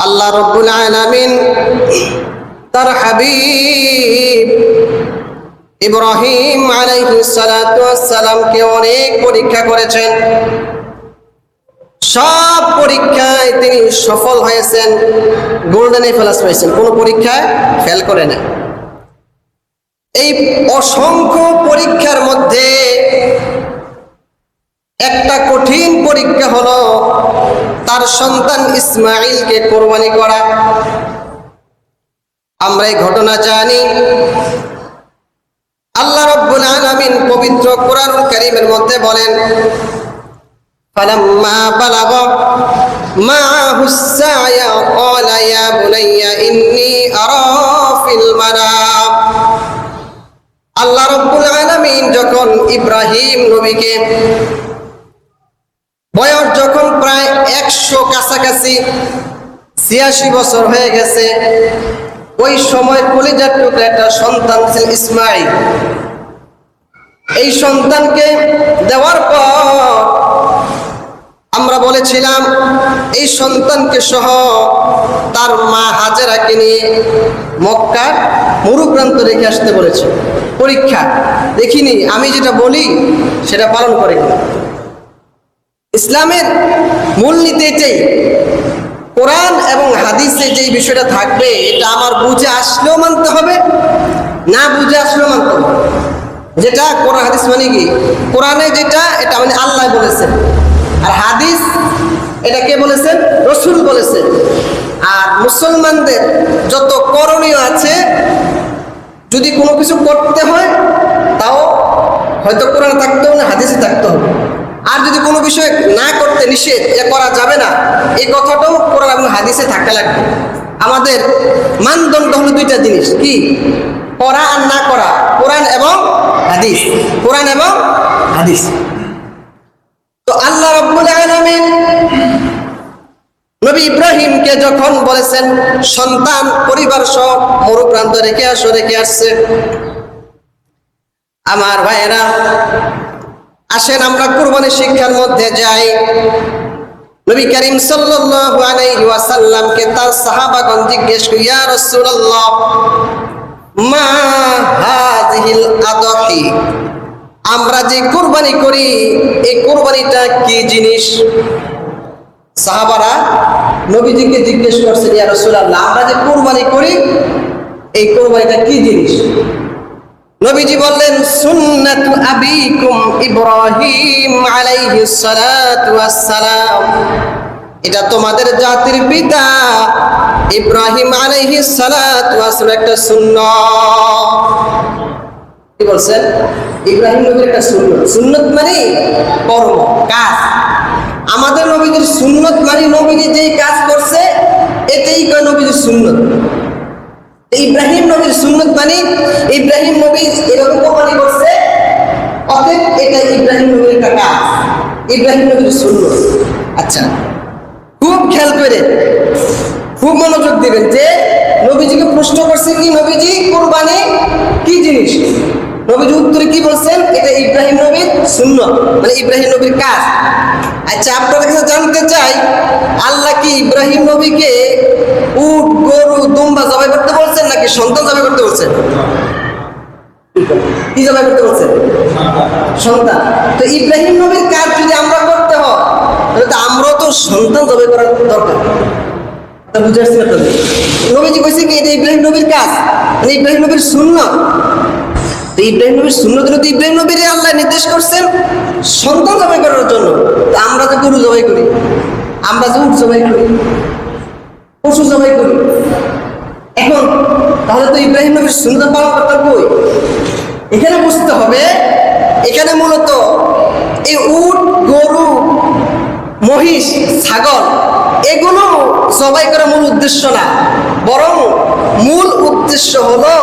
আল্লাহ রাব্বুল আলামিন তার হাবিব ইব্রাহিম আলাইহিস সালাতু ওয়াস সালামকে অনেক পরীক্ষা করেছেন। সব পরীক্ষায় তিনি সফল হয়েছেন, গোল্ডেন প্লাস পেয়েছেন, কোনো পরীক্ষায় ফেল করে না। এই অসংখ্য পরীক্ষার মধ্যে একটা কঠিন পরীক্ষা হলো তার সন্তান ইসমাঈলকে কোরবানি করা। আমরা এই ঘটনা জানি। আল্লাহ রাব্বুল আলামিন পবিত্র কোরআনুল কারীমের মধ্যে বলেন, ফালাম্মা বালাগা মা'হুস সা'য়া ক্বালা ইয়া বুনাইয়া ইন্নী আরা ফিল মানাম। আল্লাহ রাব্বুল আলামিন যখন ইব্রাহিম নবীকে বয়স যখন প্রায় 100 কাছাকাছি 86 বছর হয়ে গেছে, ওই সময় কলিজার টুকরা একটা সন্তান ছিল ইসমাঈল। এই সন্তানকে দেওয়ার পর আমরা বলেছিলাম এই সন্তানকে সহ তার মা হাজেরাকে নিয়ে মক্কার মরুপ্রান্ত রেখে আসতে বলেছে। পরীক্ষা, দেখিনি আমি যেটা বলি সেটা পালন করে কিনা। ইসলামের মূলনীতি এটাই, কোরআন এবং হাদিসে যেই বিষয়টা থাকবে এটা আমার বুঝে আসলেও মানতে হবে, না বুঝে আসলেও মানতে হবে। যেটা কোরআন হাদিস মানে কি, কোরআনে যেটা এটা মানে আল্লাহ বলেছেন, আর হাদিস এটা কে বলেছেন? রাসূল বলেছেন। আর মুসলমানদের যত করণীয় আছে, যদি কোনো কিছু করতে হয় তাও হয়তো কোরআনে থাকতে হবে না, হাদিসে থাকতে হবে। আর যদি কোনো বিষয় না করতে নিষেধ, এ করা যাবে না, এই কথাটাও কোরআন এবং হাদিসে থাকা লাগবে। আমাদের মানদণ্ড হলো দুইটা জিনিস, কি? করা আর না করা, কোরআন এবং হাদিস, কোরআন এবং হাদিস। তো আল্লাহ রাব্বুল আলামিন নবী ইব্রাহিমকে যখন বলেছেন সন্তান পরিবার সহ মরুপ্রান্ত রেখে আসছে। আমার ভাইয়েরা, আসেন আমরা কুরবানি শিক্ষার মধ্যে যাই। নবী করিম সাল্লাল্লাহু আলাইহি ওয়াসাল্লামকে তার সাহাবাগণ জিজ্ঞেস করে, ইয়া রাসূলুল্লাহ মা হাযিহিল আদহি, আমরা যে কুরবানি করি এই কুরবানিটা কি জিনিস? সাহাবারা নবীজিকে জিজ্ঞেস করছেন, ইয়া রাসূলুল্লাহ আমরা যে কুরবানি করি এই কুরবানিটা কি জিনিস? নবীজি বললেন, সুন্নাতু আবিকুম ইব্রাহিম আলাইহিস সালাতু ওয়াস সালাম, এটা তোমাদের জাতির পিতা ইব্রাহিম আলাইহিস সালাতু ওয়াস সালাম একটা সুন্নাত। কি বলছেন? ইব্রাহিম নবীর একটা সুন্নাত। সুন্নাত মানে কর্ম, কাজ। আমাদের নবীজির সুন্নাত মানে নবীজি যেই কাজ করছে এটাই কয় নবীজির সুন্নাত। ইব্রাহিম নবীর সুন্নাত মানে ইব্রাহিম নবী এরকম কোরবানি করছে, অতএব এটা ইব্রাহিম নবীর একটা কাজ, ইব্রাহিম নবীর সুন্নাত। আচ্ছা, খুব খেয়াল করে খুব মনোযোগ দিবেন যে নবীজিকে প্রশ্ন করছে কি, নবীজি কুরবানি কি জিনিস? নবীজি উত্তরে কি বলছেন? এটা ইব্রাহিম নবীর সুন্নাত, মানে ইব্রাহিম নবীর কাজ। আচ্ছা, আপনাদের কাছে জানতে চাই, আল্লাহ কি ইব্রাহিম নবীকে উট, গরু, দুম্বা জবাই করতে বলছেন নাকি সন্তান জবাই করতে বলছেন? কি জবাই করতে বলছেন? সন্তান। তো ইব্রাহিম নবীর কাজ যদি আমরা করতে হয় তাহলে তো আমরাও তো সন্তান জবাই করার দরকার। বুঝে আসছি না? নবীজি কইছে কি এটা ইব্রাহিম নবীর কাজ, মানে ইব্রাহিম নবীর সুন্নাত। তো ইব্রাহিম নবীর সুন্নাত হলো ইব্রাহিম নবীর আল্লাহ নির্দেশ করছেন সন্তান জবাই করার জন্য। তো আমরা যে গরু জবাই করি, আমরা যে উট জবাই করি, পশু জবাই করি, এখন তাহলে তো ইব্রাহিম নবীর সুন্নাত পালন করতে কই? এখানে বুঝতে হবে, এখানে মূলত এই উট, গরু, মহিষ, ছাগল এগুলো জবাই করার মূল উদ্দেশ্য না, বরং মূল উদ্দেশ্য হলো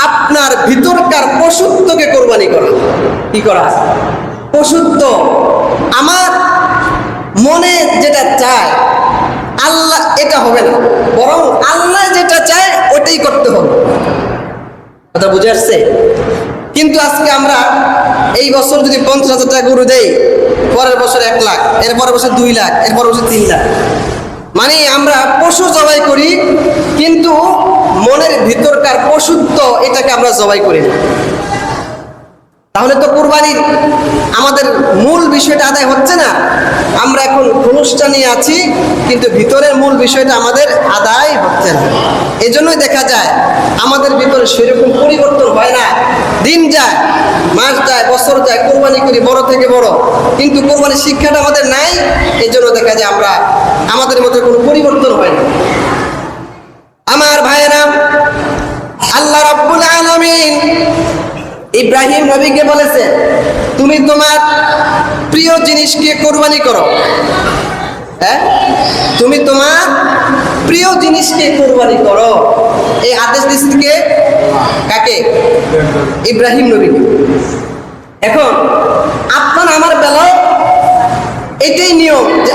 আপনার ভিতরকার পশুত্বকে কোরবানি করা। কি করা? পশুত্ব। আমার মনে যেটা চায় আল্লাহ এটা হবে না, বরং আল্লাহ যেটা চায় ওটাই করতে হবে। কথা বুঝে আসছে? কিন্তু আজকে আমরা এই বছর যদি 50,000 টাকা গরু দেই, পরের বছর 1 লাখ, এর পরের বছর 2 লাখ, এর পরের বছর 3 লাখ, মানে আমরা পশু জবাই করি, কিন্তু মনের ভিতরকার পশুত্ব এটাকে আমরা জবাই করি না। তাহলে তো কুরবানির আমাদের মূল বিষয়টা আদায় হচ্ছে না। আমরা এখন খোলসটা নিয়ে আছি, কিন্তু ভিতরের মূল বিষয়টা আমাদের আদায় হচ্ছে না। এজন্যই দেখা যায় আমাদের ভিতরে সেরকম পরিবর্তন হয় না। দিন যায়, মাস যায়, বছর যায়, কোরবানি করি বড় থেকে বড়, কিন্তু কোরবানির শিক্ষাটা আমাদের নাই। এই জন্য দেখা যায় আমরা আমাদের মধ্যে কোনো পরিবর্তন হয় না। আমার ভাইয়েরা, আল্লাহ রাব্বুল আলামিন ইব্রাহিম নবীকে বলেছে, তুমি তোমার প্রিয় জিনিসকে কোরবানি করো। হ্যাঁ, তুমি তোমার প্রিয় জিনিসকে কোরবানি করো। এই আদেশ দিচ্ছে কাকে? ইব্রাহিম নবীকে। এখন আপনার আমার বেলায় এটাই নিয়ম যে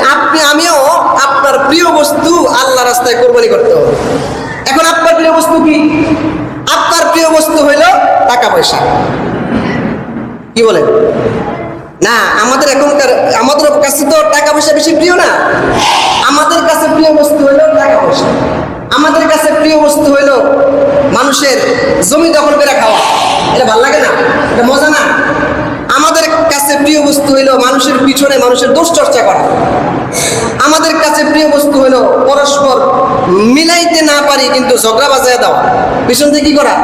আমিও আপনার প্রিয় বস্তু আল্লাহ রাস্তায় কোরবানি করতে হবে। এখন আপনার প্রিয় বস্তু কি? আপনার প্রিয় বস্তু হইল টাকা পয়সা। কি বলেন? না, আমাদের এখনকার আমাদের কাছে তো টাকা পয়সা বেশি প্রিয় না। আমাদের কাছে প্রিয় বস্তু হইল টাকা পয়সা। আমাদের কাছে প্রিয় বস্তু হইল মানুষের জমি দখল করে খাওয়া। এটা ভালো লাগে না? এটা মজা না? আমাদের কাছে প্রিয় বস্তু হইল মানুষের পিছনে মানুষের দোষ চর্চা করা। আমাদের কাছে প্রিয় বস্তু হইল পরস্পর মিলাইতে না পারি কিন্তু ঝগড়া বাজায় দেওয়া, পিছন থেকে কি করা,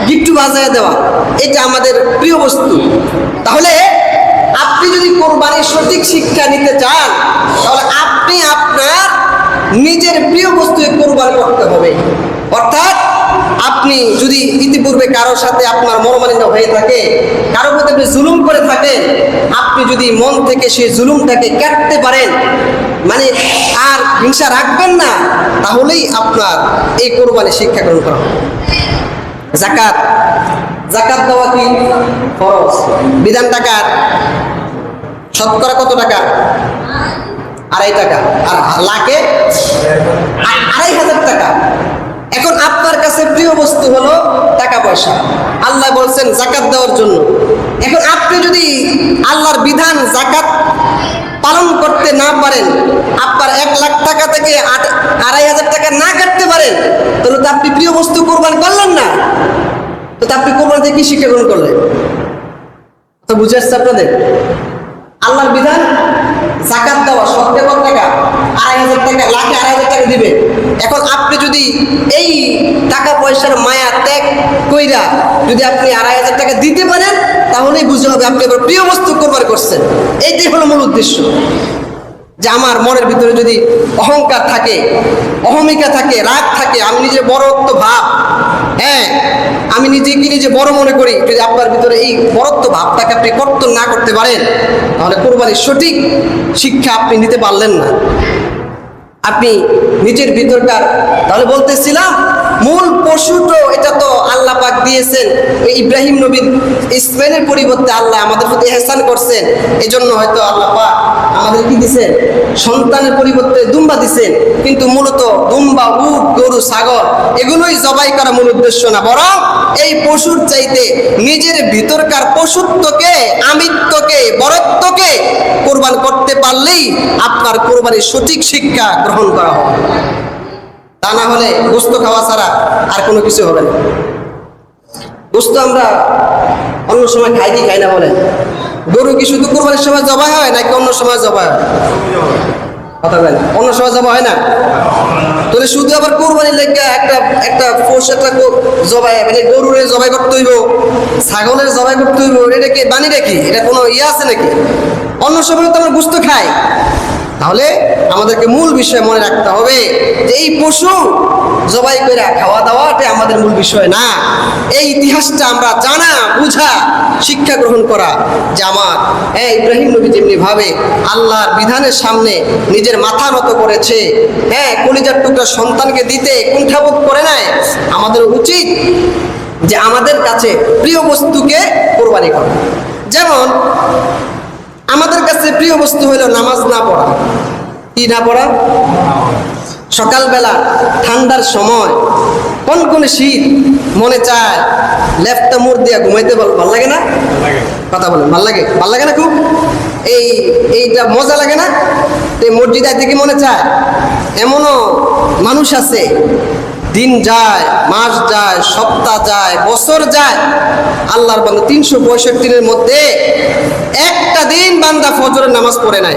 গিট্টু বাজায় দেওয়া, এটা আমাদের প্রিয় বস্তু। তাহলে আপনি যদি কোরবানির সঠিক শিক্ষা নিতে চান, তাহলে আপনি আপনার নিজের প্রিয় বস্তুকে কোরবানি করতে হবে। অর্থাৎ আপনি যদি ইতিপূর্বে কারোর সাথে আপনার মনোমালিন্য হয়ে থাকে, কারোর প্রতি আপনি জুলুম করে থাকেন, আপনি যদি মন থেকে সেই জুলুমটাকে কাটতে পারেন, মানে আর হিংসা রাখবেন না, তাহলেই আপনার এই কোরবানি শিক্ষা গ্রহণ করা হবে। যাকাত, যাকাত দেওয়া কি ফরজ? বিধান টাকার শতকরা কত টাকা? 2.5 টাকা। আর লাখে 2,500 টাকা। এখন আপনার কাছে প্রিয় বস্তু হলো টাকা পয়সা। আল্লাহ বলছেন যাকাত দেওয়ার জন্য। এখন আপনি যদি আল্লাহর বিধান যাকাত পালন করতে না পারেন, আপনার 1 লাখ টাকা থেকে 2,500 টাকা না কাটতে পারেন, তাহলে তো আপনি প্রিয় বস্তু কোরবান করলেন না। তো আপনি কোরবান থেকে কি শিক্ষা গ্রহণ করলেন? তো বুঝে আসছে আপনাদের? আল্লাহর বিধান যাকাত দেওয়া, শতকরা কত টাকা? 2,500 টাকা, লাখে 2,500 টাকা দিবে। এখন আপনি যদি এই টাকা পয়সার মায়া ত্যাগ কইরা যদি আপনি 2,500 টাকা দিতে পারেন, তাহলেই বুঝতে হবে আপনি এবার প্রিয় বস্তু কোরবান করছেন। এইটাই হলো মূল উদ্দেশ্য। যে আমার মনের ভিতরে যদি অহংকার থাকে, অহমিকা থাকে, রাগ থাকে, আমি নিজে বড়ত্ব ভাব, হ্যাঁ আমি নিজেকে নিজে বড় মনে করি, যদি আপনার ভিতরে এই বড়ত্ব ভাবটাকে আপনি কর্তন না করতে পারেন, তাহলে কোরবানির সঠিক শিক্ষা আপনি নিতে পারলেন না। আপনি নিজের ভিতরকার, তাহলে বলতেছিলাম মূল পশুটো এটা তো আল্লাহ পাক দিয়েছেন। ইব্রাহিম নবীর ইসমাইলের পরিবর্তে আল্লাহ আমাদের প্রতি ইহসান করছেন। এজন্য হয়তো আল্লাহ পাক আমাদের কি দিয়েছেন? সন্তানের পরিবর্তে দুম্বা দিয়েছেন। কিন্তু মূলত দুম্বা, উট, গরু, ছাগল এগুলোই জবাই করা মূল উদ্দেশ্য না, বরং এই পশুর চাইতে নিজের ভিতরকার পশুত্বকে, আমিত্বকে, বরত্বকে কোরবান করতে পারলেই আপনার কোরবানির সঠিক শিক্ষা গ্রহণ করা হবে। তা না হলে গোস্ত খাওয়া ছাড়া আর কোনো কিছু হবে না। গোস্ত আমরা অন্য সময় খাই কি খাই না বলেন? গরু কি শুধু কোরবানির সময় জবাই হয় নাকি অন্য সময় জবাই হয়? কথা বলেন, অন্য সময় জবাই হয় না? তাহলে শুধু আবার কোরবানির লেগে একটা পোষ, একটা জবাই, মানে গরুরে জবাই করতে হইব, ছাগলের জবাই করতে হইব, এটা কি বানি নাকি? এটা কোনো ইয়ে আছে নাকি? অন্য সময় তো আমরা গোস্ত খাই। তাহলে আমাদেরকে মূল বিষয় মনে রাখতে হবে যে এই পশু জবাই করে খাওয়া দাওয়াটা আমাদের মূল বিষয় না। এই ইতিহাসটা আমরা জানা, বুঝা, শিক্ষা গ্রহণ করা যে আমার ইব্রাহিম নবী যেমনি ভাবে আল্লাহর বিধানের সামনে নিজের মাথা নত করেছে, কলিজার টুকরা সন্তানকে দিতে কুণ্ঠাবোধ করে নাই, আমাদের উচিত যে আমাদের কাছে প্রিয় বস্তুকে কোরবানি করা। যেমন আমাদের কাছে প্রিয় বস্তু হলো নামাজ না পড়া। কি না পড়া? সকালবেলা ঠান্ডার সময় কোন শীত, মনে চায় লেফটা মুড় দিয়া ঘুমাইতে, ভাল লাগে না? কথা বলেন, ভাল লাগে? ভাল লাগে না খুব? এইটা মজা লাগে না? এই মসজিদে থেকে মনে চায়। এমনও মানুষ আছে দিন যায়, মাস যায়, সপ্তাহ যায়, বছর যায়, আল্লাহর বান্দা 365 দিনের মধ্যে একটা দিন বান্দা ফজরের নামাজ পড়ে নাই।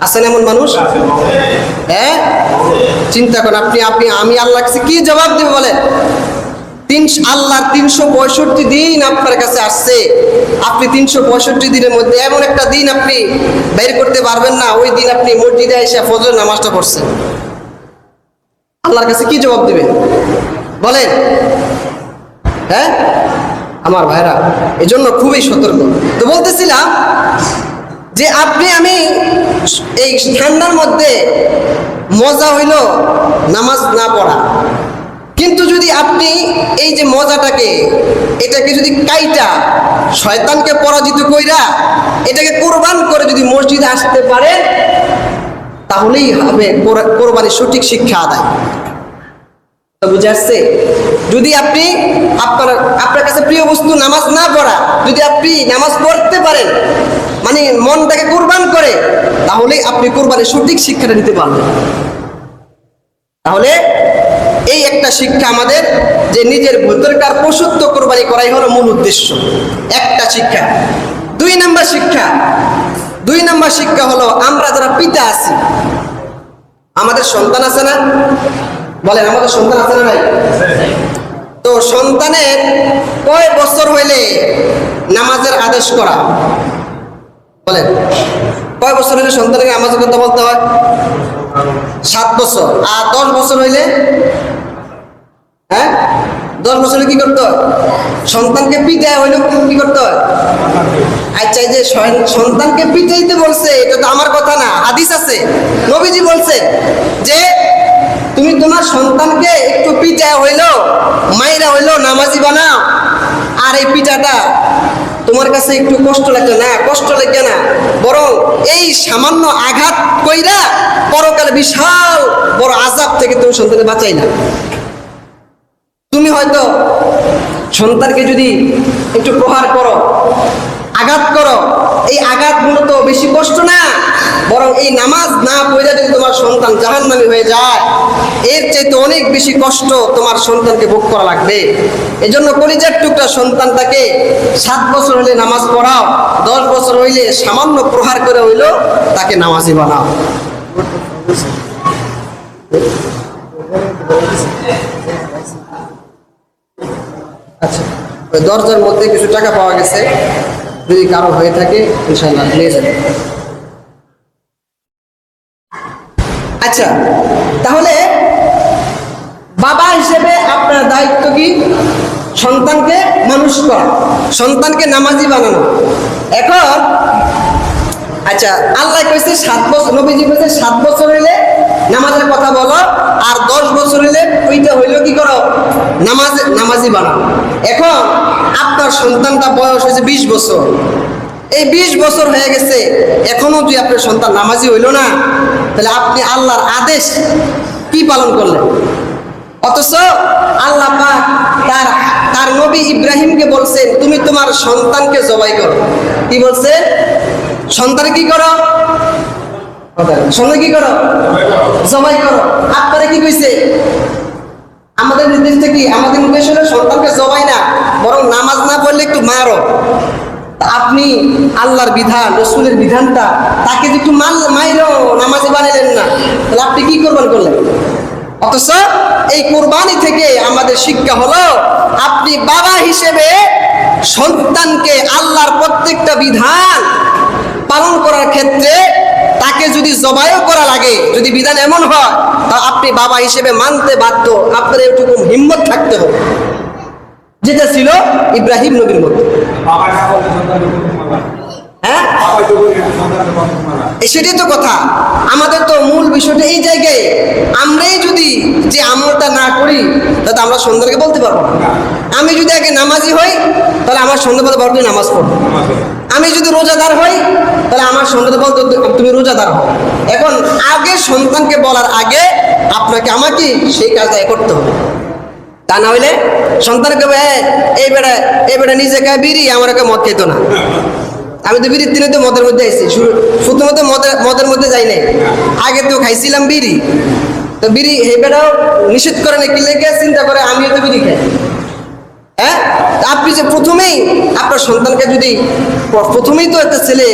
আছেন এমন মানুষ? হ্যাঁ, চিন্তা করেন আপনি আমি আল্লাহর কাছে কি জবাব দেব বলেন? আল্লাহর 365 দিন আপনার কাছে আসছে, আপনি 365 দিনের মধ্যে এমন একটা দিন আপনি বের করতে পারবেন না ওই দিন আপনি মসজিদে এসে ফজরের নামাজটা পড়ছেন। আল্লাহর কাছে কি জবাব দিবেন বলেন? হ্যাঁ আমার ভাইরা, এজন্য খুবই সতর্ক। তো বলতেছিলাম যে আমি এই ঠান্ডার মধ্যে মজা হইল নামাজ না পড়া, কিন্তু যদি আপনি এই যে মজাটাকে এটাকে যদি কাইটা শয়তানকে পরাজিত কইরা এটাকে কোরবান করে যদি মসজিদে আসতে পারেন তাহলেই হবে কোরবানির সঠিক শিক্ষা আদায়। বুঝে আসছে? যদি আপনি আপনার কাছে প্রিয় বস্তু নামাজ না পড়া, যদি আপনি নামাজ পড়তে পারেন মানে মনটাকে কোরবান করে, তাহলে আপনি কোরবানির সঠিক শিক্ষাটা নিতে পারবেন। তাহলে এই একটা শিক্ষা আমাদের, যে নিজের ভেতরকার পশুত্ব কোরবানি করাই হলো মূল উদ্দেশ্য, একটা শিক্ষা। দুই নাম্বার শিক্ষা হলো আমরা যারা পিতা আছি, আমাদের সন্তান আছে না? বলেন, আমাদের সন্তান আছে না ভাই? তো সন্তানের কয় বছর হইলে নামাজের আদেশ করা? বলেন, কয় বছর হইলে সন্তানকে নামাজের কথা বলতে হয়? 7 বছর। আর 10 বছর হইলে, হ্যাঁ 10 বছরে কি করতে হয়? সন্তানকে পিটায় হইলেও কি করতে হয়? আচ্ছা, এই যে সন্তানকে পিটাইতে বলছে, এটা তো আমার কথা না, হাদিস আছে, নবীজি বলছে যে তুমি তোমার সন্তানকে একটু পিটায় হইলো, মাইরা হইলো নামাজি বানাও। আর এই পিটাটা তোমার কাছে একটু কষ্ট লাগবে না, কষ্ট লাগবে না, বরং এই সামান্য আঘাত কইরা পরকালে বিশাল বড় আযাব থেকে তুমি সন্তানকে বাঁচাই না। তুমি হয়তো সন্তানকে যদি একটু প্রহার করো, আঘাত করো, এই আঘাত মূলত বেশি কষ্ট না, বরং এই নামাজ না পড়ে যদি তোমার সন্তান জাহান্নামী হয়ে যায়, এর চাইতে অনেক বেশি কষ্ট তোমার সন্তানকে ভোগ করা লাগবে। এজন্য কলিজার টুকরা সন্তানটাকে 7 বছর হইলে নামাজ পড়াও, 10 বছর হইলে সামান্য প্রহার করে হইলেও তাকে নামাজি বানাও। আচ্ছা, ওই দরজার মধ্যে কিছু টাকা পাওয়া গেছে, যদি কারো হয়ে থাকে ইনশাআল্লাহ নিয়ে যাবে। আচ্ছা, তাহলে বাবা হিসেবে আপনার দায়িত্ব কি? সন্তানকে মানুষ করা, সন্তানকে নামাজি বানানো। এখন আচ্ছা, আল্লাহ কইছে 7 বছর, নবীজি কইছে 7 বছর হইলে নামাজের কথা বলো, আর 10 বছর হইলে ওইটা হইলো কি করো? নামাজি বানাও। এখন আপনার সন্তানটা বয়স হয়েছে 20 বছর, এই 20 বছর হয়ে গেছে, এখনো যদি আপনার সন্তান নামাজি হইল না, তাহলে আপনি আল্লাহর আদেশ কি পালন করলেন? অথচ আল্লাহ পাক তার নবী ইব্রাহিমকে বলছেন তুমি তোমার সন্তানকে জবাই করো। কি বলছে? সন্তান কি করো? সন্তান কি করো? জবাই করো। আপনারা কি কইছে? আমাদের নির্দেশটা কি? আমাদের নির্দেশ হলো সন্তানকে জবাই না, বরং নামাজ না পড়লে একটু মারো। আপনি আল্লাহর বিধান, রসুলের বিধানটা তাকে যে একটু মাইরো, নামাজি বানাইলেন না, তাহলে আপনি কি কোরবান করলেন? অথচ এই কোরবানি থেকে আমাদের শিক্ষা হলো আপনি বাবা হিসেবে সন্তানকে আল্লাহর প্রত্যেকটা বিধান পালন করার ক্ষেত্রে তাকে যদি জবাইও করা লাগে, যদি বিধান এমন হয়, তা আপনি বাবা হিসেবে মানতে বাধ্য। আপনার এটুকু হিম্মত থাকতে হবে, যেটা ছিল ইব্রাহিম নবীর মধ্যে। হ্যাঁ, সেটাই তো কথা। আমাদের তো মূল বিষয়টা এই জায়গায়, আমরাই যদি যে আমলটা না করি তাহলে আমরা সন্তানকে বলতে পারবো না। আমি যদি আগে নামাজি হই তাহলে আমার সন্তান বলতে পারবো নামাজ পড়বো। আমি যদি রোজাদার হই তাহলে আমার সন্তান বলতে তুমি রোজাদার হও। এখন আগে সন্তানকে বলার আগে আপনাকে আমাকে সেই কাজটা করতে হবে, তা না হইলে সন্তানকে এই বেটা নিজে খায় বিড়ি, আমার একটা মদ খেতো না। আমি তো বিড়ির দিনে তো মদের মধ্যে আইছি, প্রথমত মদের মধ্যে যাই নাই, আগে তো খাইছিলাম বিড়ি। তো বিড়ি হেবেটাও নিষেধ করে নাকি লেগে চিন্তা করে আমিও তো বিড়ি খাই। হ্যাঁ, আপনি যে প্রথমেই আপনার সন্তানকে যদি প্রথমেই তো একটা ছেলে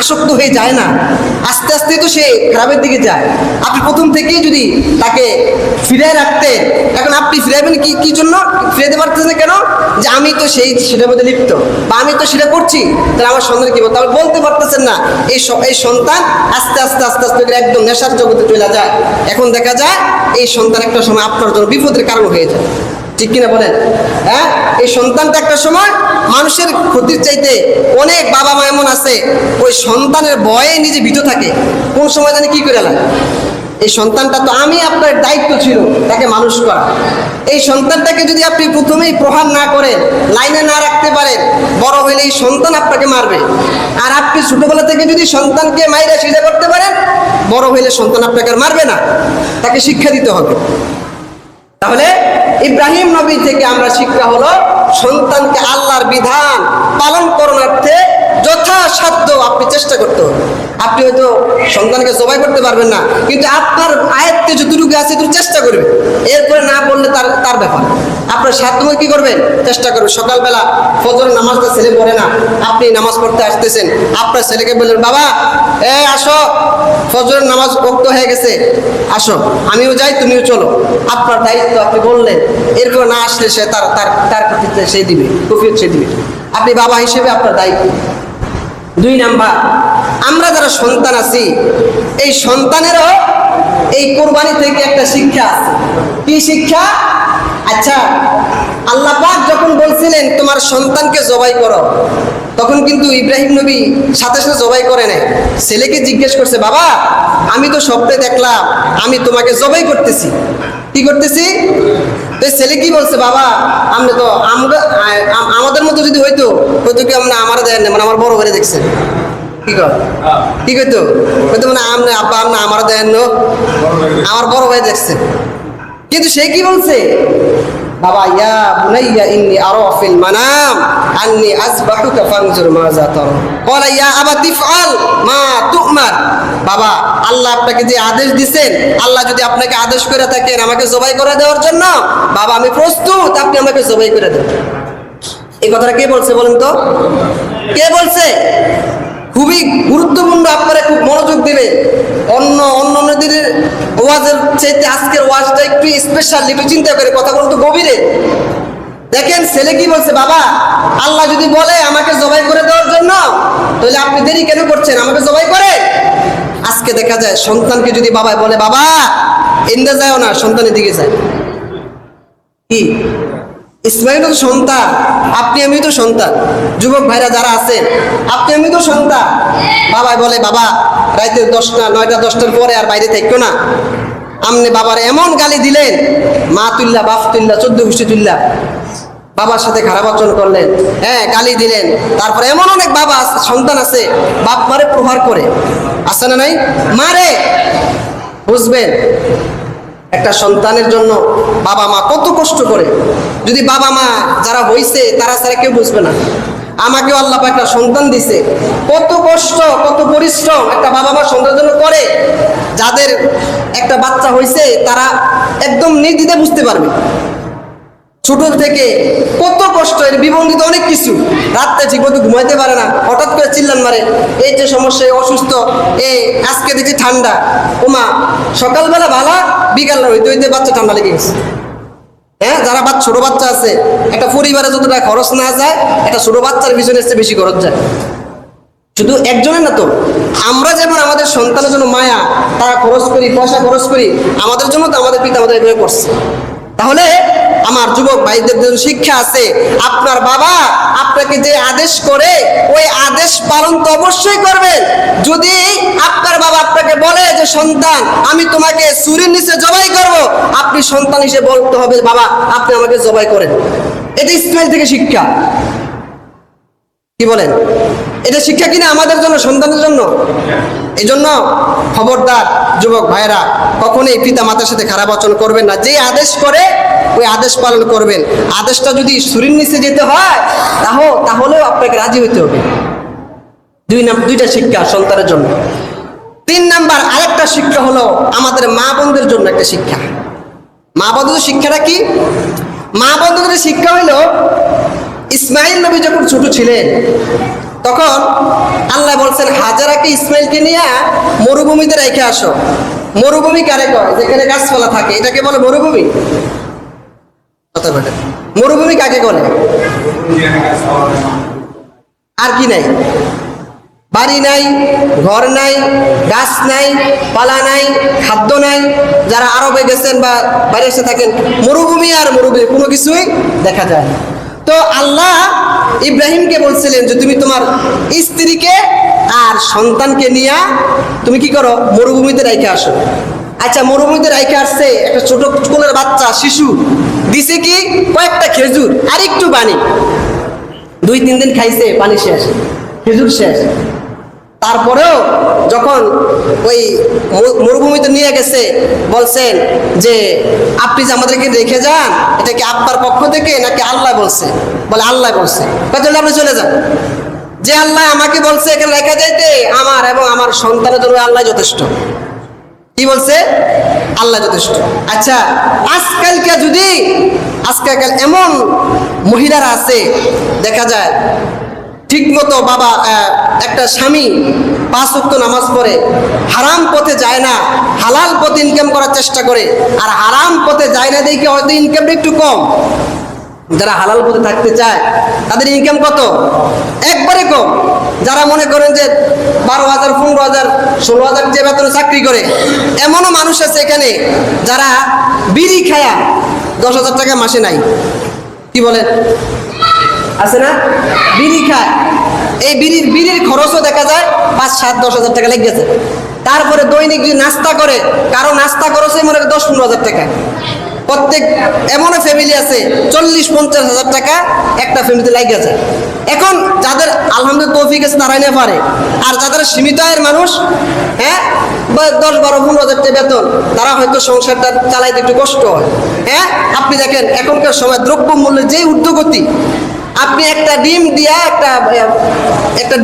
আসক্ত হয়ে যায় না, আস্তে আস্তে তো সে খারাপের দিকে যায়। আপনি প্রথম থেকেই যদি তাকে ফিরিয়ে রাখতে, এখন আপনি ফিরাবেন কি জন্য? ফিরাতে পারতেছেন না কেন? যে আমি তো সেটার মধ্যে লিপ্ত, বা আমি তো সেটা করছি, তাহলে আমার সন্তান কি বলতে, তাহলে বলতে পারতেছেন না। এই সন্তান আস্তে আস্তে আস্তে আস্তে করে একদম নেশার জগতে চলে যায়। এখন দেখা যায় এই সন্তান একটা সময় আপনার জন্য বিপদের কারণ হয়ে যায়। ঠিক কিনা বলেন? হ্যাঁ, এই সন্তানটা একটা সময় মানুষের ক্ষতির চাইতে অনেক বাবা মা এমন আছে ওই সন্তানের ভয়ে নিজে ভীত থাকে, কোন সময় জানি কি করে লাগে। এই সন্তানটা তো আমি আপনার দায়িত্ব ছিল তাকে মানুষ করা। এই সন্তানটাকে যদি আপনি প্রথমেই প্রহার না করেন, লাইনে না রাখতে পারেন, বড় হইলে এই সন্তান আপনাকে মারবে। আর আপনি ছোটবেলা থেকে যদি সন্তানকে মাইরা সিজা করতে পারেন, বড় হইলে সন্তান আপনাকে আর মারবে না, তাকে শিক্ষা দিতে হবে। তাহলে ইব্রাহিম নবী থেকে আমরা শিক্ষা হলো সন্তানকে আল্লাহর বিধান পালন করণার্থে যথাসাধ্য আপনি চেষ্টা করতে হবে। আপনি হয়তো সন্তানকে জবাই করতে পারবেন না, কিন্তু আপনার আয়ত্তে যতটুকু আছে একটু চেষ্টা করবেন। এরপরে না বললে তার ব্যাপার। আপনার সাধ্য কি করবেন? চেষ্টা করবেন। সকালবেলা ফজরের নামাজটা ছেলে পড়ে না, আপনি নামাজ পড়তে আসতেছেন, আপনার ছেলেকে বললেন, বাবা আসো, ফজরের নামাজ ওয়াক্ত হয়ে গেছে, আসো, আমিও যাই, তুমিও চলো। আপনার দায়িত্ব আপনি বললেন। এরপর না আসলে সে তার কর্তৃত্বে সে দিবে, কফিয়ত সে দিবে। আপনি বাবা হিসেবে আপনার দায়িত্ব। 2 নাম্বার, আমরা যারা সন্তান আছি, এই সন্তানেরও এই কোরবানি থেকে একটা শিক্ষা আছে। কি শিক্ষা? আচ্ছা, আল্লাহ পাক যখন বলছিলেন তোমার সন্তানকে জবাই করো, তখন কিন্তু ইব্রাহিম নবী সাথে সাথে জবাই করে নাই। ছেলেকে জিজ্ঞেস করছে, বাবা আমি তো স্বপ্নে দেখলাম আমি তোমাকে জবাই করতেছি, কি করতেছি? তো ছেলে কি বলছে, বাবা আমরা তো আমাদের মতো যদি হয়তো কি আমরা আমার দেন, মানে আমার বড় করে দেখছেন, কি কইতো হয়তো মানে আমরা আব্বা আমরা আমার দেন, আমার বড় ভাই দেখছেন। কিন্তু সে কি বলছে, বাবা ইয়া বুনাইয়া ইন্নী আরা ফিল মানাম আন্নী আযবাহুকা ফানজুর মাযা তারা ক্বালা ইয়া আবাতি ইফআল মা তু'মার। বাবা আল্লাহ আপনাকে যে আদেশ দিবেন, আল্লাহ যদি আপনাকে আদেশ করে থাকেন আমাকে জবাই করে দেওয়ার জন্য, বাবা আমি প্রস্তুত, আপনি আমাকে জবাই করে দেন। এই কথাটা কে বলছে বলেন তো? কে বলছে? খুবই গুরুত্বপূর্ণ, আপনারা খুব মনোযোগ দিবে। অন্য দিনের ওয়াজের চাইতে আজকের ওয়াজটা একটু স্পেশাল, একটু চিন্তা করে কথা বলতো গভীরে। দেখেন ছেলে কি বলছে, বাবা আল্লাহ যদি বলে আমাকে জবাই করে দেওয়ার জন্য, তাহলে আপনি দেরি কেন করছেন, আমাকে জবাই করে। আজকে দেখা যায় সন্তানকে যদি বাবা বলে, বাবা এন্দে যাও না, সন্তানের দিকে যায়। কি ইসমাইল তো সন্তান, আপনি আমি তো সন্তান। যুবক ভাইরা যারা আছেন, আপনি আমি তো সন্তান। বাবা বলে, বাবা রাইতে 10টা 9টা 10টার পরে আর বাইরে থাকতো না। আপনি বাবার এমন গালি দিলেন, মা তুল্লা বাপ তুল্লা 14 গোষ্ঠী তুল্লা, বাবার সাথে খারাপ আচরণ করলেন, হ্যাঁ গালি দিলেন। তারপরে এমন অনেক বাবা সন্তান আছে বাপ মারে প্রহার করে, আছে না নাই? মারে। বুঝবেন একটা সন্তানের জন্য বাবা মা কত কষ্ট করে। যদি বাবা মা যারা হইছে তারা ছাড়া কেউ বুঝবে না। আমাকেও আল্লাহ পাক একটা সন্তান দিছে, কত কষ্ট কত পরিশ্রম একটা বাবা মা সন্তানের জন্য করে। যাদের একটা বাচ্চা হইছে তারা একদম নির্দ্বিধায় বুঝতে পারবে। ছোট থেকে কত কষ্ট, এর বিবন্ধিত অনেক কিছু। রাত্রে ঠিক মতো ঘুমাইতে পারে না, হঠাৎ করে চিল্লান মারে, এই যে সমস্যা, অসুস্থ, আজকে দেখছি ঠান্ডা, ওমা সকালবেলা ভালা, বিকাল হইতে হইতে বাচ্চা ঠান্ডা লেগে গেছে। হ্যাঁ, যারা ছোট বাচ্চা আছে, একটা পরিবারে যতটা খরচ না যায়, একটা ছোট বাচ্চার পিছনে এসে বেশি খরচ যায়। শুধু একজনের না তো, আমরা যেমন আমাদের সন্তানের জন্য মায়া, তারা খরচ করি, পয়সা খরচ করি, আমাদের জন্য তো আমাদের পিতা আমাদের এভাবে করছে। তাহলে আমার যুবক ভাইদের জন্য শিক্ষা আছে, আপনার বাবা আপনাকে যে আদেশ করে ওই আদেশ পালন তো অবশ্যই করবেন। যদি আপনার বাবা আপনাকে বলে যে সন্তান আমি তোমাকে ছুরির নিচে জবাই করব, আপনি সন্তান হিসেবে বলতে হবে, বাবা আপনি আমাকে জবাই করেন। এটা ইসমাইল থেকে শিক্ষা। কি বলেন? এটা শিক্ষা কিনা আমাদের জন্য, সন্তানের জন্য? এই জন্য খবরদার যুবক ভাইরা, কখনোই পিতা মাতার সাথে খারাপ আচরণ করবেন না। যে আদেশ করে ওই আদেশ পালন করবেন। আদেশটা যদি ছুরির নিচে যেতে হয় তাহলেও আপনাকে রাজি হইতে হবে। 2টা শিক্ষা সন্তানের জন্য। 3 নাম্বার আরেকটা শিক্ষা হলো আমাদের মা বোনদের জন্য একটা শিক্ষা। মা বোনদের শিক্ষাটা কি? মা বোনদের শিক্ষা হইল, ইসমাইল নবী যখন ছোট ছিলেন তখন আল্লাহ বলছেন হাজারাকে ইসমাইলকে নিয়ে মরুভূমিতে রেখে আসো। মরুভূমি কারে কয়? যেখানে গাছপালা থাকে এটাকে বলে মরুভূমি। মরুভূমি কাকে বলে? আর কি নাই? বাড়ি নাই, ঘর নাই, গাছ নাই, পালা নাই, খাদ্য নাই। যারা আরবে গেছেন বা বাইরে এসে থাকেন, মরুভূমি আর মরুভূমি কোনো কিছুই দেখা যায় না। তো আল্লাহ ইব্রাহিমকে বলছিলেন যে তুমি তোমার স্ত্রীকে আর সন্তানকে নিয়ে তুমি কি করো? মরুভূমিতে রেখে আসো। আচ্ছা, মরুভূমিতে রেখে আসছে একটা ছোট কোলের বাচ্চা শিশু, দিছে কি কয়েকটা খেজুর আর একটু পানি। 2-3 দিন খাইছে, পানি শেষ, খেজুর শেষ। তারপরেও যখন ওই মরুভূমিতে নিয়ে গেছে বলছেন যে আপনি যে আমাদেরকে রেখে যান, এটা কি আপনার পক্ষ থেকে নাকি আল্লাহ বলছে? বলে আল্লাহ বলছে। তাহলে আপনি চলে যান। যে আল্লাহ আমাকে বলছে এখানে রেখে যাইতে, আমার এবং আমার সন্তানের জন্য আল্লাহ যথেষ্ট। কি বলছে? আল্লাহ যথেষ্ট। আচ্ছা, আজকাল এমন মহিলারা আছে দেখা যায় ঠিক মতো বাবা একটা স্বামী 5 ওয়াক্ত নামাজ পড়ে, হারাম পথে যায় না, হালাল পথে ইনকাম করার চেষ্টা করে। আর হারাম পথে যায় না দেখে হয়তো ইনকামটা একটু কম। যারা হালাল পথে থাকতে চায় তাদের ইনকাম কত? একবারে কম। যারা মনে করেন যে 12,000, 15,000, 16,000 যে বেতনে চাকরি করে, এমনও মানুষ আছে এখানে যারা বিড়ি খায়া 10,000 টাকা মাসে নাই। কি বলেন? আছে না? বিড়ি খায়, এই বিড়ির খরচও দেখা যায় 5-7-10,000 টাকা লেগে গেছে। তারপরে দৈনিক যে নাস্তা করে, কারো নাস্তা খরচে মনে হয় 10-15,000 টাকা। প্রত্যেক এমন ফ্যামিলি আছে 40-50,000 টাকা একটা ফ্যামিলিতে লেগে গেছে। এখন যাদের আলহামদুলিল্লাহ তৌফিক আছে তারাই না পারে, আর যাদের সীমিত আয়ের মানুষ, হ্যাঁ, 10-12-15,000 টাকা বেতন, তারা হয়তো সংসারটা চালাইতে একটু কষ্ট হয়। হ্যাঁ, আপনি দেখেন এখনকার সময় দ্রব্য মূল্যের যে ঊর্ধ্বগতি, আপনি একটা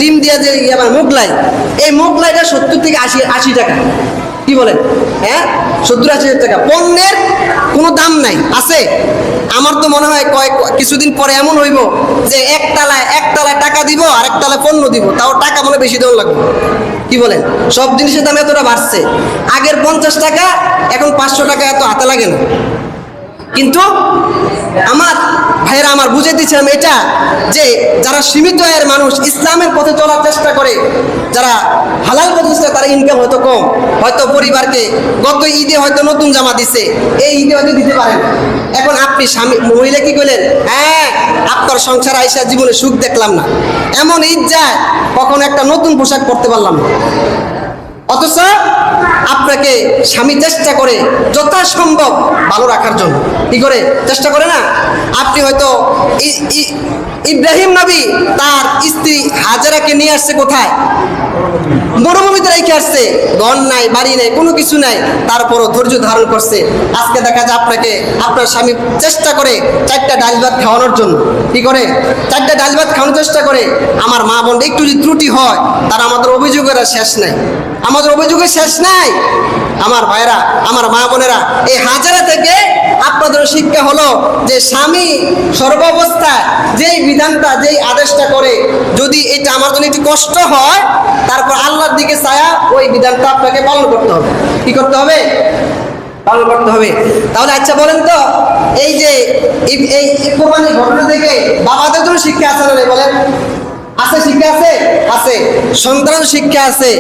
ডিম দিয়া যে মোগলাই, এই মোগলাইটা 70 থেকে 80 টাকা। কি বলেন? হ্যাঁ, 70-80 টাকা। পণ্যের কোনো দাম নাই। আছে? আমার তো মনে হয় কিছুদিন পরে এমন হইব যে একতলায় টাকা দিব আর একতলায় পণ্য দিব, তাও টাকা মনে বেশি দেওয়া লাগবে। কি বলেন? সব জিনিসের দাম এতটা বাড়ছে। আগের 50 টাকা এখন 500 টাকা, এত হাতে লাগে না। কিন্তু আমার ভাইয়েরা, আমার বুঝে দিচ্ছিলাম এটা যে যারা সীমিত আয়ের মানুষ ইসলামের পথে চলার চেষ্টা করে, যারা হালাল পথে চলে, তারা ইনকাম হয়তো কম, হয়তো পরিবারকে গত ঈদে হয়তো নতুন জামা দিছে, এই ঈদে হয়তো দিতে পারেন। এখন আপনি স্বামী মহিলা কি করলেন? হ্যাঁ, আপনার সংসার আইসা জীবনে সুখ দেখলাম না, এমন ঈদ যায় কখনো একটা নতুন পোশাক পরতে পারলাম না। অথচ আপনাকে স্বামী চেষ্টা করে যথাসম্ভব ভালো রাখার জন্য। কি করে চেষ্টা করে না? আপনি হয়তো ইব্রাহিম নবী তার স্ত্রী হাজারাকে নিয়ে আসছে কোথায়? মরুভূমিতে রেখে আসছে। ঘর নাই, বাড়ি নাই, কোনো কিছু নাই, তারপরও ধৈর্য ধারণ করছে। আজকে দেখা যায় আপনাকে আপনার স্বামী চেষ্টা করে 4টা ডাল ভাত খাওয়ানোর জন্য। কি করে? 4টা ডাল ভাত খাওয়ানোর চেষ্টা করে। আমার মা বোন একটু যদি ত্রুটি হয়, তার আমাদের অভিযোগের শেষ নাই, আমাদের অভিযোগের শেষ নাই। আমার ভাইরা, আমার মা বোনেরা, এই হাজারা থেকে আপনাদের শিক্ষা হলো যে স্বামী সর্বাবস্থায় যেই বিধানটা, যেই আদেশটা করে, যদি এটা আমার জন্য একটু কষ্ট হয়, তারপর আল্লাহর দিকে ছায়া ওই বিধানটা আপনাকে পালন করতে হবে। কি করতে হবে? পালন করতে হবে। তাহলে আচ্ছা বলেন তো, এই যে এই কোরবানির ঘটনা থেকে বাবাদের জন্য শিক্ষা আছে না? বলেন, আছে? শিক্ষা আছে? আছে। সন্তান শিক্ষা আছে।